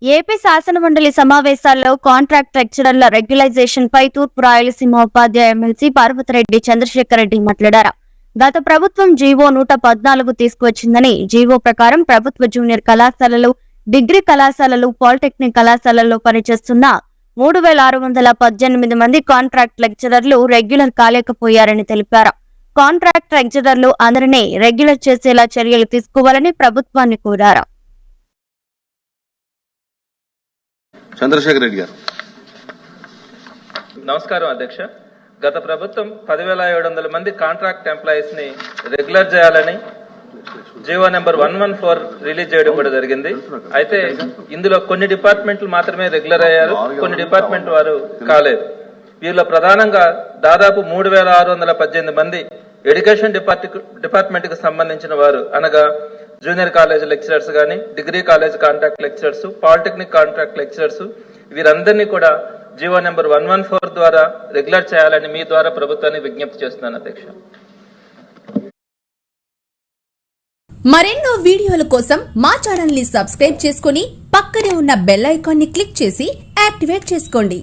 AP శాసనమండలి సమావేశాల్లో contract లెక్చరర్ల regularisation పై తూర్పు రాయలసీమ ఉపాధ్యాయ ఎమ్మెల్సీ పార్వతిరెడ్డి చంద్రశేఖర్ రెడ్డి మాట్లాడారు. గత ప్రభుత్వం జీవో 114 తీసుకువచ్చిందని, జీవో ప్రకారం ప్రభుత్వ జూనియర్ కళాశాలలు, డిగ్రీ కళాశాలలు, పాలిటెక్నిక్ కళాశాలల్లో పనిచేస్తున్న 3618 మంది కాంట్రాక్ట్ లెక్చరర్లు రెగ్యులర్ కాలేకపోయారని తెలిపారు. కాంట్రాక్ట్ లెక్చరర్లు అందరినీ రెగ్యులర్ చేసేలా చర్యలు తీసుకోవాలని ప్రభుత్వాన్ని కోరారు. చంద్రశేఖర్ రెడ్డి గారు. నమస్కారం అధ్యక్ష. గత ప్రభుత్వం 10,700 మంది కాంట్రాక్ట్ ఎంప్లాయీస్ ని రెగ్యులర్ చేయాలని జీవో నెంబర్ 114 రిలీజ్ చేయడం కూడా జరిగింది. అయితే ఇందులో కొన్ని డిపార్ట్మెంట్లు మాత్రమే రెగ్యులర్ అయ్యారు, కొన్ని డిపార్ట్మెంట్ వారు కాలేదు. వీళ్ళలో ప్రధానంగా దాదాపు 3,618 మంది ఎడ్యుకేషన్ డిపార్ట్మెంట్ కి సంబంధించిన వారు, అనగా జూనియర్ కాలేజ్ లెక్చరర్స్ గానీ, degree college contract lecturers, polytechnic contract lecturers, వీరందరినీ కూడా జీవో నెంబర్ 114 ద్వారా రెగ్యులర్ చేయాలని మీ ద్వారా ప్రభుత్వాన్ని విజ్ఞప్తి చేస్తున్నాను అధ్యక్ష. మరెన్నో వీడియోల కోసం మా ఛానల్ ని సబ్స్క్రైబ్ చేసుకుని పక్కనే ఉన్న బెల్ ఐకాన్ ని క్లిక్ చేసి యాక్టివేట్ చేసుకోండి.